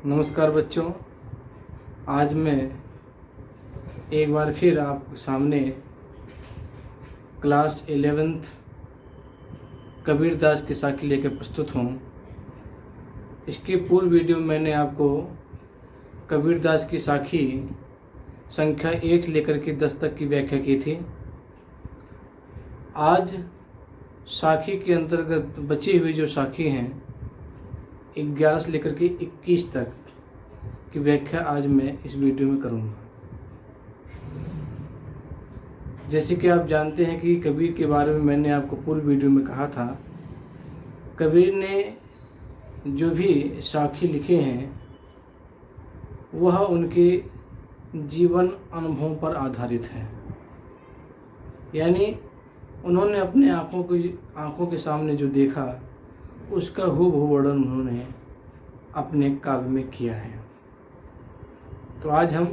नमस्कार बच्चों, आज मैं एक बार फिर आपके सामने क्लास 11th कबीरदास की साखी लेकर प्रस्तुत हूँ। इसकी पूर्व वीडियो में मैंने आपको कबीरदास की साखी संख्या 1 से लेकर के 10 तक की व्याख्या की थी। आज साखी के अंतर्गत बची हुई जो साखी हैं 11 से लेकर के 21 तक की व्याख्या आज मैं इस वीडियो में करूँगा। जैसे कि आप जानते हैं कि कबीर के बारे में मैंने आपको पूर्व वीडियो में कहा था, कबीर ने जो भी साखी लिखे हैं वह उनके जीवन अनुभवों पर आधारित है। यानी उन्होंने अपने आँखों के सामने जो देखा उसका हूबहू वर्णन उन्होंने अपने काव्य में किया है। तो आज हम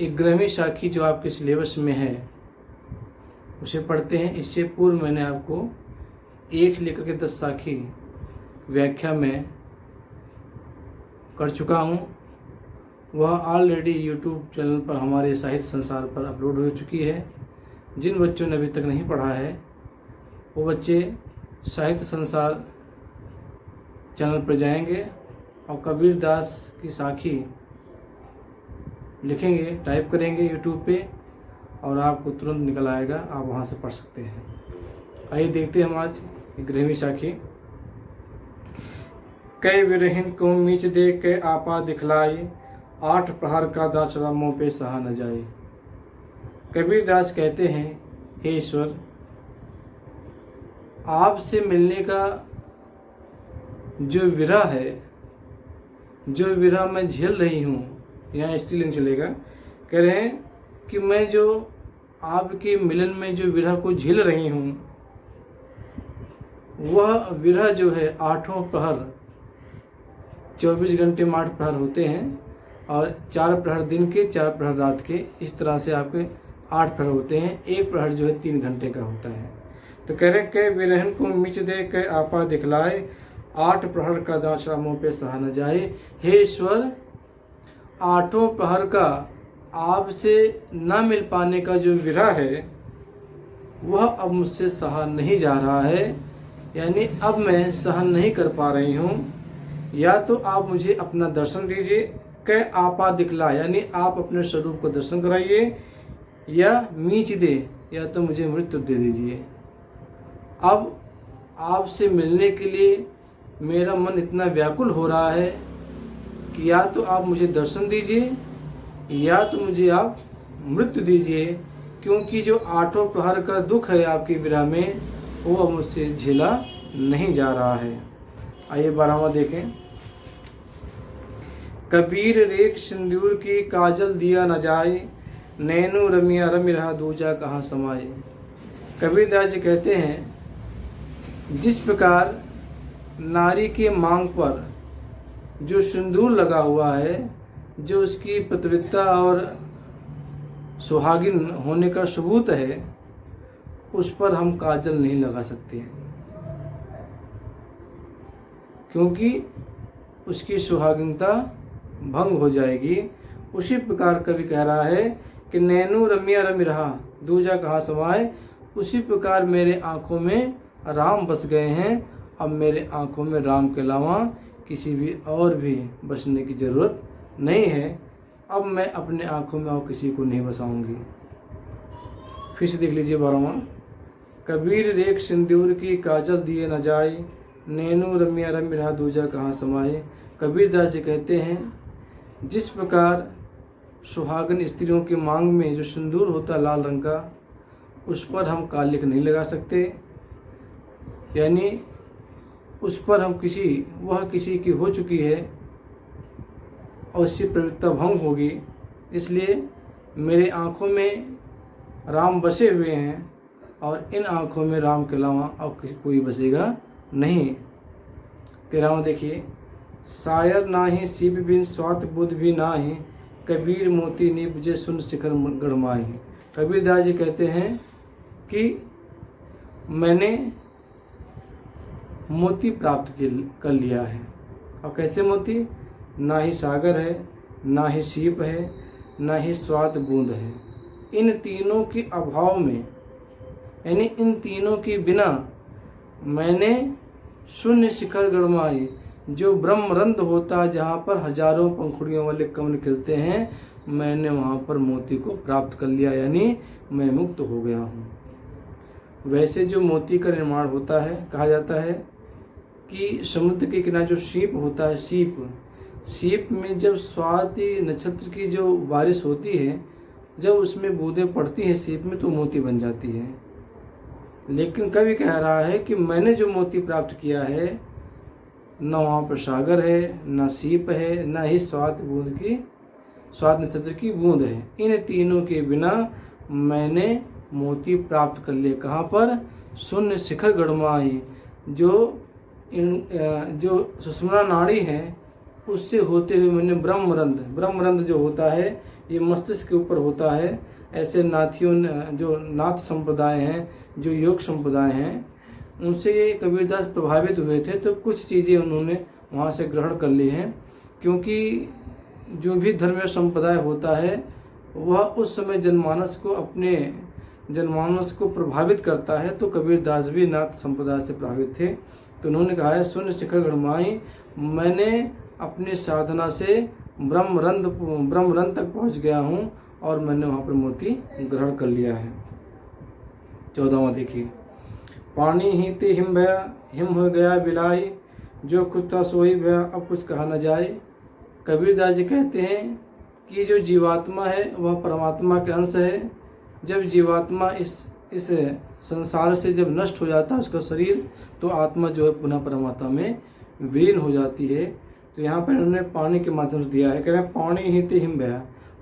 11वीं साखी जो आपके सिलेबस में है उसे पढ़ते हैं। इससे पूर्व मैंने आपको 1 से लेकर के 10 साखी व्याख्या में कर चुका हूँ। वह ऑलरेडी यूट्यूब चैनल पर हमारे साहित्य संसार पर अपलोड हो चुकी है। जिन बच्चों ने अभी तक नहीं पढ़ा है वो बच्चे साहित्य संसार चैनल पर जाएंगे और कबीरदास की साखी लिखेंगे, टाइप करेंगे यूट्यूब पे और आपको तुरंत निकल आएगा, आप वहाँ से पढ़ सकते हैं। आइए देखते हैं हम आज 11वीं साखी। कै विरहिन को मीच दे कै आपा दिखलाई, 8 प्रहर का दाचड़ा मुँह पे सहा न जाए। कबीरदास कहते हैं, हे ईश्वर, आपसे मिलने का जो विरह है, जो विरह मैं झेल रही हूँ, यहाँ स्त्रीलिंग चलेगा, कह रहे हैं कि मैं जो आपके मिलन में जो विरह को झेल रही हूँ वह विरह जो है 8 प्रहर, 24 घंटे में 8 प्रहर होते हैं और 4 प्रहर दिन के, 4 प्रहर रात के, इस तरह से आपके 8 प्रहर होते हैं। एक प्रहर जो है 3 घंटे का होता है। तो कह रहे कै विरहन को मिच दे कै आपा दिखलाए, 8 प्रहर का दाचड़ा मुँह पे सहा न जाए। हे ईश्वर, 8 प्रहर का आपसे न मिल पाने का जो विरह है वह अब मुझसे सहा नहीं जा रहा है। यानी अब मैं सहन नहीं कर पा रही हूँ। या तो आप मुझे अपना दर्शन दीजिए, कै आपा दिखला यानी आप अपने स्वरूप को दर्शन कराइए, या मीच दे या तो मुझे मृत्यु दे दीजिए। अब आपसे मिलने के लिए मेरा मन इतना व्याकुल हो रहा है कि या तो आप मुझे दर्शन दीजिए या तो मुझे आप मृत्यु दीजिए, क्योंकि जो 8 प्रहर का दुख है आपके विरह में वो अब मुझसे झेला नहीं जा रहा है। आइए 12वां देखें। कबीर रेख सिंदूर की काजल दिया न जाए, नैनो रमिया रमि रहा दूजा कहाँ समाए। कबीरदास जी कहते हैं, जिस प्रकार नारी के मांग पर जो सिंदूर लगा हुआ है, जो उसकी पवित्रता और सुहागिन होने का सबूत है, उस पर हम काजल नहीं लगा सकते क्योंकि उसकी सुहागिनता भंग हो जाएगी। उसी प्रकार कवि कह रहा है कि नैनो रमिया रमि रहा दूजा कहाँ समाए। उसी प्रकार मेरे आँखों में राम बस गए हैं। अब मेरे आँखों में राम के अलावा किसी भी और भी बसने की ज़रूरत नहीं है। अब मैं अपने आँखों में और किसी को नहीं बसाऊंगी। फिर से देख लीजिए 12वां। कबीर रेख सिंदूर की काजल दिए न जाए, नैनो रमिया रमि रहा दूजा कहाँ समाए। कबीरदास जी कहते हैं, जिस प्रकार सुहागन स्त्रियों की मांग में जो सिंदूर होता है लाल रंग का, उस पर हम कालिक नहीं लगा सकते। यानी उस पर हम किसी की हो चुकी है और उससे पवित्रता भंग होगी। इसलिए मेरे आँखों में राम बसे हुए हैं और इन आँखों में राम के अलावा और कोई बसेगा नहीं। 13वां देखिए। शायर नाही शिव बिन स्वात बुद्ध भी नाही, कबीर मोती निपजे सुन शिखर गढ़माही। कबीरदास जी कहते हैं कि मैंने मोती प्राप्त कर लिया है। और कैसे मोती? ना ही सागर है, ना ही सीप है, ना ही स्वाद बूंद है। इन तीनों के अभाव में, यानी इन तीनों के बिना मैंने शून्य शिखर गड़माई, जो ब्रह्मरंध्र होता है जहाँ पर हजारों पंखुड़ियों वाले कमल खिलते हैं, मैंने वहाँ पर मोती को प्राप्त कर लिया, यानी मैं मुक्त हो गया हूँ। वैसे जो मोती का निर्माण होता है, कहा जाता है कि समुद्र के किनारे जो सीप होता है, सीप में जब स्वाति नक्षत्र की जो बारिश होती है, जब उसमें बूंदें पड़ती हैं सीप में, तो मोती बन जाती है। लेकिन कवि कह रहा है कि मैंने जो मोती प्राप्त किया है, न वहाँ पर सागर है, न सीप है, न ही स्वाद नक्षत्र की बूंद है। इन तीनों के बिना मैंने मोती प्राप्त कर लिए। कहाँ पर? शून्य शिखर गड़माई, जो सुषुम्ना नाड़ी है उससे होते हुए मैंने ब्रह्मरंध्र जो होता है, ये मस्तिष्क के ऊपर होता है। ऐसे नाथियों, जो नाथ संप्रदाय हैं, जो योग संप्रदाय हैं, उनसे ये कबीरदास प्रभावित हुए थे, तो कुछ चीज़ें उन्होंने वहाँ से ग्रहण कर ली हैं। क्योंकि जो भी धर्म संप्रदाय होता है वह उस समय अपने जनमानस को प्रभावित करता है। तो कबीरदास भी नाथ संप्रदाय से प्रभावित थे। तो उन्होंने कहा है, शून्य शिखर गड़माई, मैंने अपनी साधना से ब्रह्मरंध्र तक पहुँच गया हूँ और मैंने वहाँ पर मोती ग्रहण कर लिया है। 14वां देखिए, पानी ही ते हिम भया, हिम हो गया बिलाई, जो कुछ था सोई भया, अब कुछ कहा न जाए। कबीरदास जी कहते हैं कि जो जीवात्मा है वह परमात्मा के अंश है। जब जीवात्मा इस संसार से जब नष्ट हो जाता है उसका शरीर, तो आत्मा जो है पुनः परमात्मा में विलीन हो जाती है। तो यहाँ पर उन्होंने पानी के माध्यम से दिया है, कह रहे हैं पानी ही ते हिम बहा।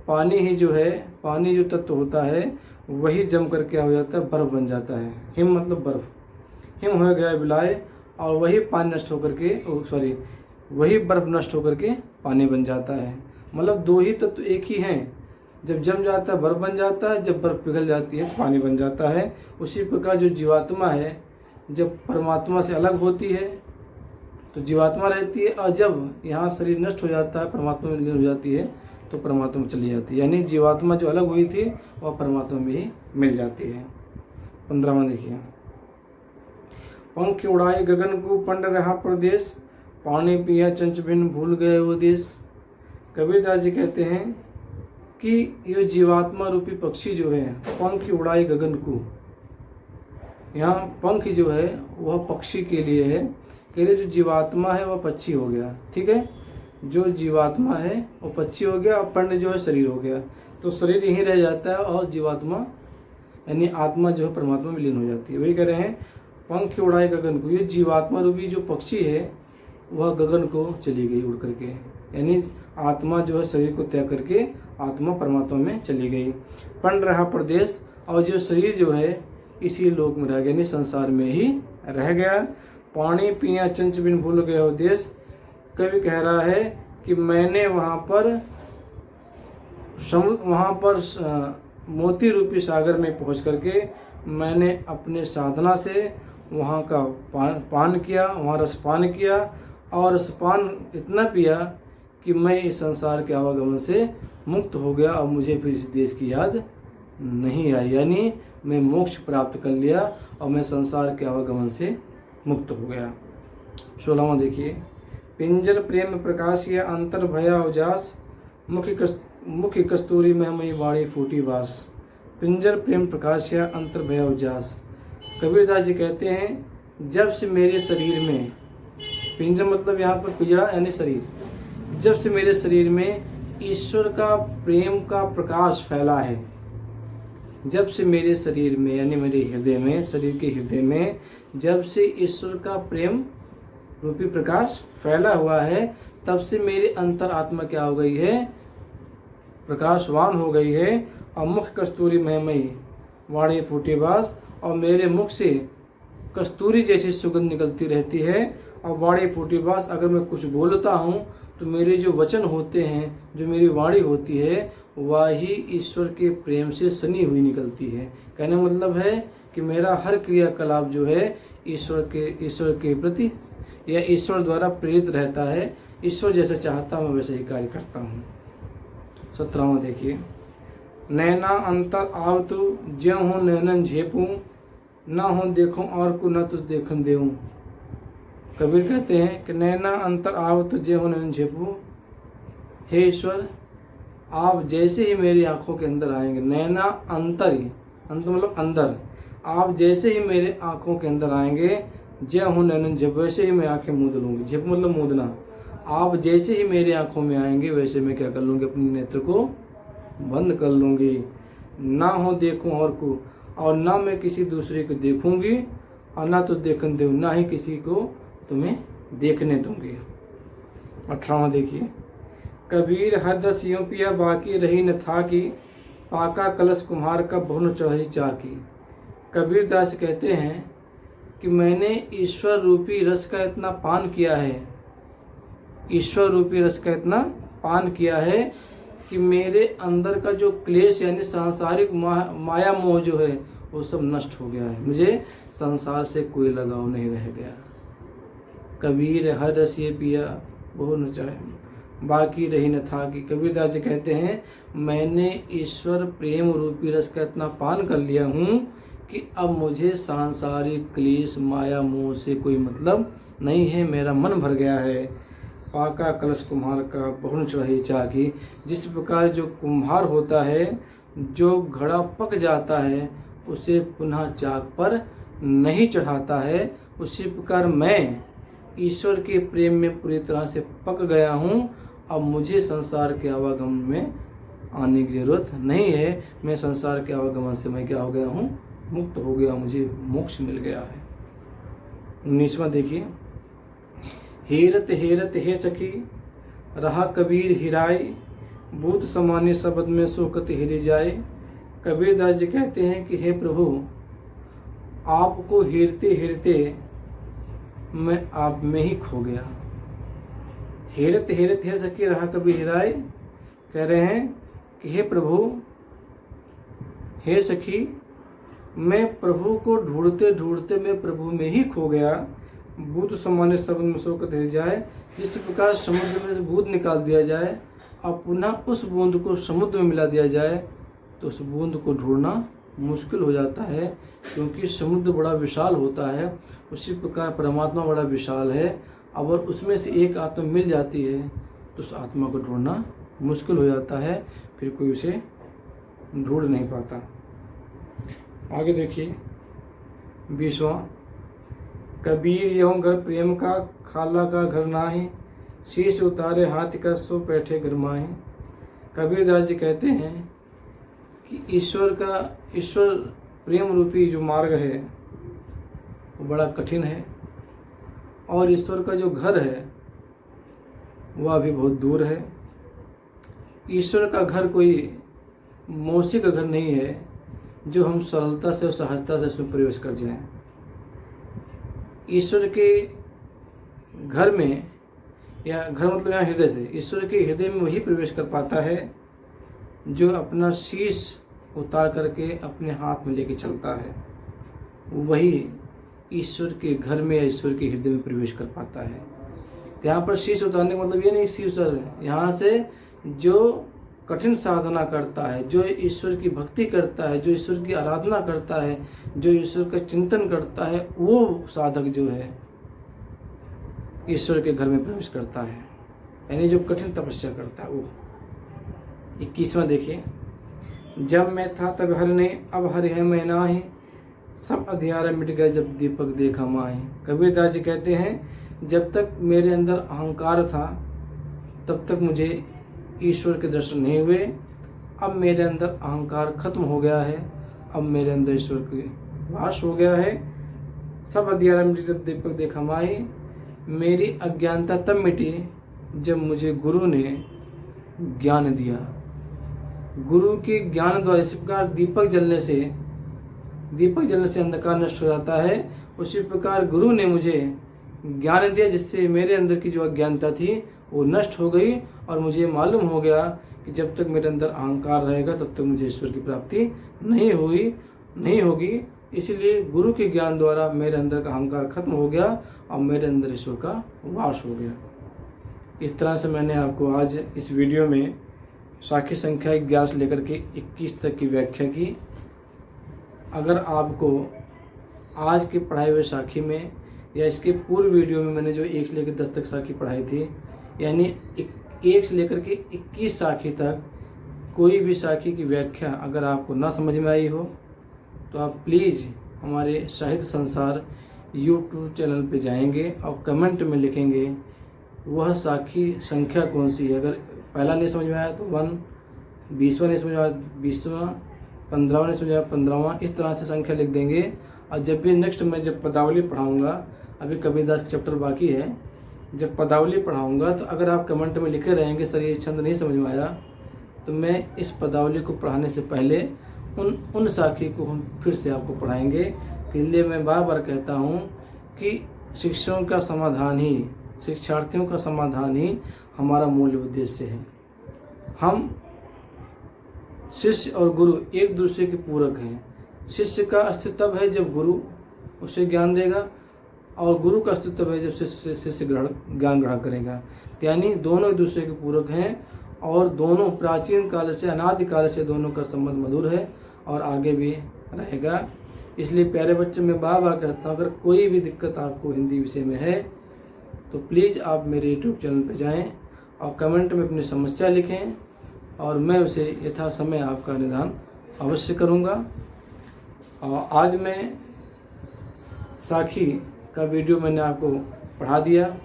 पानी ही जो है, पानी जो तत्व होता है वही जम कर क्या हो जाता है, बर्फ बन जाता है। हिम मतलब बर्फ, हिम हो गया विलाय, और वही पानी नष्ट होकर के वही बर्फ नष्ट होकर के पानी बन जाता है। मतलब दो ही तत्व एक ही हैं, जब जम जाता है बर्फ बन जाता है, जब बर्फ पिघल जाती है तो पानी बन जाता है। उसी प्रकार जो जीवात्मा है जब परमात्मा से अलग होती है तो जीवात्मा रहती है, और जब यहाँ शरीर नष्ट हो जाता है परमात्मा में लीन हो जाती है तो परमात्मा में चली जाती है। यानी जीवात्मा जो अलग हुई थी वह परमात्मा में ही मिल जाती है। 15वां देखिए, पंख उड़ाए गगन को पंड रहा प्रदेश, पानी पिया चंच बिन भूल गए वो देश। कबीरदास जी कहते हैं कि ये जीवात्मा रूपी पक्षी जो है, पंख उड़ाए गगन को, यहाँ पंख जो है वह पक्षी के लिए है। कह रहे जो जीवात्मा है वह पक्षी हो गया, ठीक है, जो जीवात्मा है वो पक्षी हो गया, और पंड जो है शरीर हो गया। तो शरीर यहीं रह जाता है और जीवात्मा यानी आत्मा जो है परमात्मा में लीन हो जाती है। वही कह रहे हैं पंख उड़ाए गगन को, ये जीवात्मा रूपी जो पक्षी है वह गगन को चली गई उड़ करके, यानी आत्मा जो है शरीर को त्याग करके आत्मा परमात्मा में चली गई। पंड रहा प्रदेश, और जो शरीर जो है इसी लोक में रह गया, यानी संसार में ही रह गया। पानी पिया चंच बिन भूल गया वो देश। कवि कह रहा है कि मैंने वहाँ पर मोती रूपी सागर में पहुँच करके मैंने अपने साधना से वहाँ का पान किया, वहाँ रसपान किया, और रसपान इतना पिया कि मैं इस संसार के आवागमन से मुक्त हो गया और मुझे फिर इस देश की याद नहीं आई। यानी मैं मोक्ष प्राप्त कर लिया और मैं संसार के आवागमन से मुक्त हो गया। 16वां देखिए, पिंजर प्रेम प्रकाशिया अंतर भया उजास, मुख्य कस्तूरी में मई वाणी फूटी बास। पिंजर प्रेम प्रकाशिया अंतर भया उजास। कबीरदास जी कहते हैं जब से मेरे शरीर में, पिंजर मतलब यहाँ पर पिंजरा यानी शरीर, जब से मेरे शरीर में ईश्वर का प्रेम का प्रकाश फैला है, जब से मेरे शरीर में यानी मेरे हृदय में, शरीर के हृदय में जब से ईश्वर का प्रेम रूपी प्रकाश फैला हुआ है, तब से मेरी अंतर आत्मा क्या हो गई है, प्रकाशवान हो गई है। और मुख कस्तूरी महमयी वाणी फूटी बास, और मेरे मुख से कस्तूरी जैसी सुगंध निकलती रहती है। और वाणी फूटी बास, अगर मैं कुछ बोलता हूँ तो मेरे जो वचन होते हैं, जो मेरी वाणी होती है, वह ही ईश्वर के प्रेम से सनी हुई निकलती है। कहने मतलब है कि मेरा हर क्रियाकलाप जो है ईश्वर के प्रति या ईश्वर द्वारा प्रेरित रहता है। ईश्वर जैसे चाहता हूँ वैसे ही कार्य करता हूँ। 17वां देखिए, नैना अंतर आव तू ज्यों हूँ नैनन झेपूँ, ना हो देखूं और को न तुझ देखन देऊं। कबीर कहते हैं कि नैना अंतर आव तो ज्यों हूँ नैनन झेपूँ, हे ईश्वर आप जैसे ही मेरी आंखों के अंदर आएंगे, नैना अंतर ही, अंतर मतलब अंदर, आप जैसे ही मेरे आंखों के अंदर आएंगे, ज्यों हूँ नैनन झेप, वैसे ही मैं आंखें मूंद लूँगी। झेप मतलब मूंदना। आप जैसे ही मेरी आंखों में आएंगे वैसे मैं क्या कर लूँगी, अपने नेत्र को बंद कर लूँगी। ना हो देखूं और को, और ना मैं किसी दूसरे को देखूंगी, और ना तो देखन दूँ, ना ही किसी को तुम्हें देखने दूंगी। 18वां देखिए, कबीर हर दस यूं पिया बाकी रही न था की, पाका कलश कुम्हार का बहुन चढ़ी चाकी। कबीर दास कहते हैं कि मैंने ईश्वर रूपी रस का इतना पान किया है, ईश्वर रूपी रस का इतना पान किया है कि मेरे अंदर का जो क्लेश यानी सांसारिक माया मोह जो है वो सब नष्ट हो गया है। मुझे संसार से कोई लगाव नहीं रह गया। कबीर हर रस ये पिया वो न चाहे बाकी रही न था कि। कबीरदास जी कहते हैं मैंने ईश्वर प्रेम रूपी रस का इतना पान कर लिया हूँ कि अब मुझे सांसारिक क्लेश माया मोह से कोई मतलब नहीं है, मेरा मन भर गया है। पाका कलश कुम्हार का बहुन चढ़ी चाकी। जिस प्रकार जो कुम्हार होता है, जो घड़ा पक जाता है उसे पुनः चाक पर नहीं चढ़ाता है, उसी प्रकार मैं ईश्वर के प्रेम में पूरी तरह से पक गया हूँ। अब मुझे संसार के आवागमन में आने की जरूरत नहीं है। मैं संसार के आवागमन से मैं क्या हो गया हूँ, मुक्त हो गया, मुझे मोक्ष मिल गया है। 19वां देखिए, हेरत हेरत हे सखी रहा कबीर हिराए, भूत समाने शब्द में शोकत हिरी जाए। कबीरदास जी कहते हैं कि हे प्रभु आपको हेरते हेरते मैं आप में ही खो गया। हेरत हेरत हे सखी रहा कबीर हिराए, कह रहे हैं कि हे प्रभु, हे सखी, मैं प्रभु को ढूंढते ढूंढते मैं प्रभु में ही खो गया। बूंद समाने शब्द में शोकत हिर जाए। जिस प्रकार समुद्र में से बूंद निकाल दिया जाए और पुनः उस बूंद को समुद्र में मिला दिया जाए तो उस बूंद को ढूंढना मुश्किल हो जाता है, क्योंकि समुद्र बड़ा विशाल होता है। उसी प्रकार परमात्मा बड़ा विशाल है। अगर उसमें से एक आत्मा मिल जाती है तो उस आत्मा को ढूंढना मुश्किल हो जाता है, फिर कोई उसे ढूंढ नहीं पाता। आगे देखिए 20वां, कबीर यहों घर प्रेम का खाला का घर नाहि, शीश उतारे हाथ का सो बैठे घर माहि। कबीरदास जी कहते हैं कि ईश्वर प्रेम रूपी जो मार्ग है वो बड़ा कठिन है, और ईश्वर का जो घर है वह भी बहुत दूर है। ईश्वर का घर कोई मौसी का घर नहीं है जो हम सरलता से और सहजता से उसमें प्रवेश कर जाएं। ईश्वर के घर में, या घर मतलब यहाँ हृदय से, ईश्वर के हृदय में वही प्रवेश कर पाता है जो अपना शीश उतार करके अपने हाथ में लेके चलता है। वही ईश्वर के घर में या ईश्वर के हृदय में प्रवेश कर पाता है। यहाँ पर शीश उतारने का मतलब ये नहीं शीश उतार, यहाँ से जो कठिन साधना करता है, जो ईश्वर की भक्ति करता है, जो ईश्वर की आराधना करता है, जो ईश्वर का चिंतन करता है, वो साधक जो है ईश्वर के घर में प्रवेश करता है, यानी जो कठिन तपस्या करता है वो। 21वां देखिए, जब मैं था तब हर ने, अब हर है मैं नाही, सब अंधियारे मिट गए जब दीपक देखा माही। कबीरदास जी कहते हैं जब तक मेरे अंदर अहंकार था तब तक मुझे ईश्वर के दर्शन नहीं हुए। अब मेरे अंदर अहंकार खत्म हो गया है, अब मेरे अंदर ईश्वर की वास हो गया है। सब अंधियारा मिटी जब दीपक देखा माही। मेरी अज्ञानता तब मिटी जब मुझे गुरु ने ज्ञान दिया। गुरु के ज्ञान द्वारा, इसी प्रकार दीपक जलने से अंधकार नष्ट हो जाता है, उसी प्रकार गुरु ने मुझे ज्ञान दिया जिससे मेरे अंदर की जो अज्ञानता थी वो नष्ट हो गई, और मुझे मालूम हो गया कि जब तक मेरे अंदर अहंकार रहेगा तब तक मुझे ईश्वर की प्राप्ति नहीं होगी। इसलिए गुरु के ज्ञान द्वारा मेरे अंदर का अहंकार खत्म हो गया और मेरे अंदर ईश्वर का वास हो गया। इस तरह से मैंने आपको आज इस वीडियो में साखी संख्या 11 से लेकर के 21 तक की व्याख्या की। अगर आपको आज की पढ़ाई हुए साखी में या इसके पूर्व वीडियो में मैंने जो 1 से लेकर 10 तक साखी पढ़ाई थी, यानी 1 से लेकर के 21 साखी तक कोई भी साखी की व्याख्या अगर आपको ना समझ में आई हो तो आप प्लीज़ हमारे साहित्य संसार YouTube चैनल पे जाएंगे और कमेंट में लिखेंगे वह साखी संख्या कौन सी है। अगर पहला नहीं समझ में आया तो 1, 20वां नहीं समझ में आया 20वां, 15वां नहीं समझ में आया 15वां, इस तरह से संख्या लिख देंगे। और जब भी नेक्स्ट मैं जब पदावली पढ़ाऊँगा, अभी कबीरदास चैप्टर बाकी है, जब पदावली पढ़ाऊँगा तो अगर आप कमेंट में लिखे रहेंगे सर ये छंद नहीं समझ में आया, तो मैं इस पदावली को पढ़ाने से पहले उन साखी को हम फिर से आपको पढ़ाएंगे। इसलिए मैं बार बार कहता हूँ कि शिक्षकों का समाधान ही, शिक्षार्थियों का समाधान ही हमारा मूल उद्देश्य है। हम शिष्य और गुरु एक दूसरे के पूरक हैं। शिष्य का अस्तित्व तब है जब गुरु उसे ज्ञान देगा, और गुरु का अस्तित्व है जब शिष्य ज्ञान ग्रहण करेगा। यानी दोनों एक दूसरे के पूरक हैं और दोनों प्राचीन काल से, अनादि काल से दोनों का संबंध मधुर है और आगे भी रहेगा। इसलिए प्यारे बच्चे, मैं बार बार कहता हूँ अगर कोई भी दिक्कत आपको हिंदी विषय में है तो प्लीज़ आप मेरे YouTube चैनल पर जाएं और कमेंट में अपनी समस्या लिखें और मैं उसे यथा समय आपका निदान अवश्य करूँगा। और आज मैं साखी का वीडियो मैंने आपको पढ़ा दिया।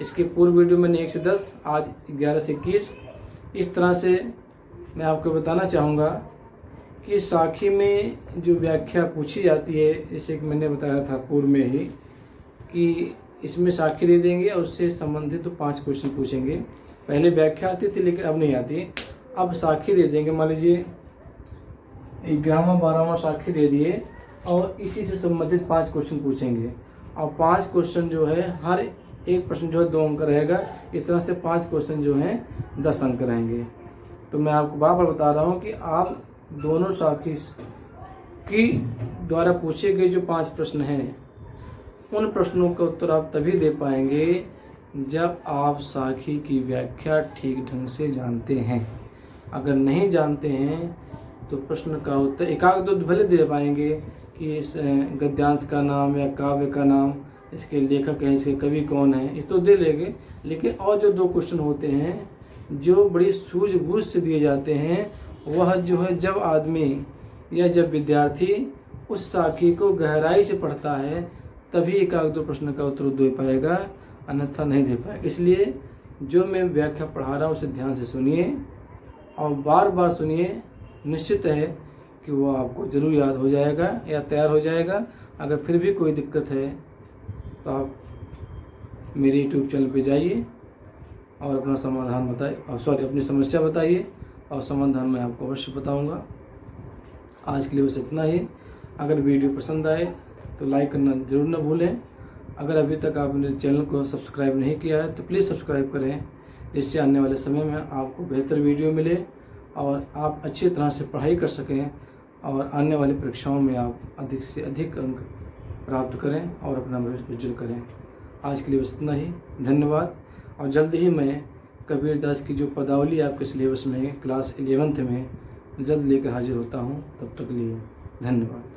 इसके पूर्व वीडियो मैंने 1 से 10, आज 11 से 21। इस तरह से मैं आपको बताना चाहूँगा कि साखी में जो व्याख्या पूछी जाती है, जैसे कि मैंने बताया था पूर्व में ही कि इसमें साखी दे देंगे और उससे संबंधित तो 5 क्वेश्चन पूछेंगे। पहले व्याख्या आती थी लेकिन अब नहीं आती, अब साखी दे देंगे। मान लीजिए 11वां 12वां साखी दे दिए और इसी से संबंधित 5 क्वेश्चन पूछेंगे। और 5 क्वेश्चन जो है, हर एक प्रश्न जो है 2 अंक रहेगा। इस तरह से 5 क्वेश्चन जो हैं 10 अंक रहेंगे। तो मैं आपको बार बार बता रहा हूँ कि आप दोनों साखी की द्वारा पूछे गए जो 5 प्रश्न हैं, उन प्रश्नों का उत्तर आप तभी दे पाएंगे जब आप साखी की व्याख्या ठीक ढंग से जानते हैं। अगर नहीं जानते हैं तो प्रश्न का उत्तर एकाक दो भले दे पाएंगे कि इस गद्यांश का नाम या काव्य का नाम, इसके लेखक हैं, इसके कवि कौन है, इस तो दे लेंगे। लेकिन और जो 2 क्वेश्चन होते हैं जो बड़ी सूझबूझ से दिए जाते हैं, वह जो है जब आदमी या जब विद्यार्थी उस साखी को गहराई से पढ़ता है तभी एकाक 2 प्रश्न का उत्तर दे पाएगा, अन्यथा नहीं दे पाएगा। इसलिए जो मैं व्याख्या पढ़ा रहा हूँ उसे ध्यान से सुनिए और बार बार सुनिए। निश्चित है कि वो आपको ज़रूर याद हो जाएगा या तैयार हो जाएगा। अगर फिर भी कोई दिक्कत है तो आप मेरे YouTube चैनल पे जाइए और अपना समाधान बताइए, अपनी समस्या बताइए और समाधान मैं आपको अवश्य बताऊंगा। आज के लिए बस इतना ही। अगर वीडियो पसंद आए तो लाइक करना ज़रूर न भूलें। अगर अभी तक आपने मेरे चैनल को सब्सक्राइब नहीं किया है तो प्लीज़ सब्सक्राइब करें, जिससे आने वाले समय में आपको बेहतर वीडियो मिले और आप अच्छी तरह से पढ़ाई कर सकें और आने वाली परीक्षाओं में आप अधिक से अधिक अंक प्राप्त करें और अपना भविष्य उज्जवल करें। आज के लिए बस इतना ही। धन्यवाद। और जल्द ही मैं कबीरदास की जो पदावली आपके सिलेबस में क्लास 11th में जल्द लेकर हाजिर होता हूँ। तब तक के लिए धन्यवाद।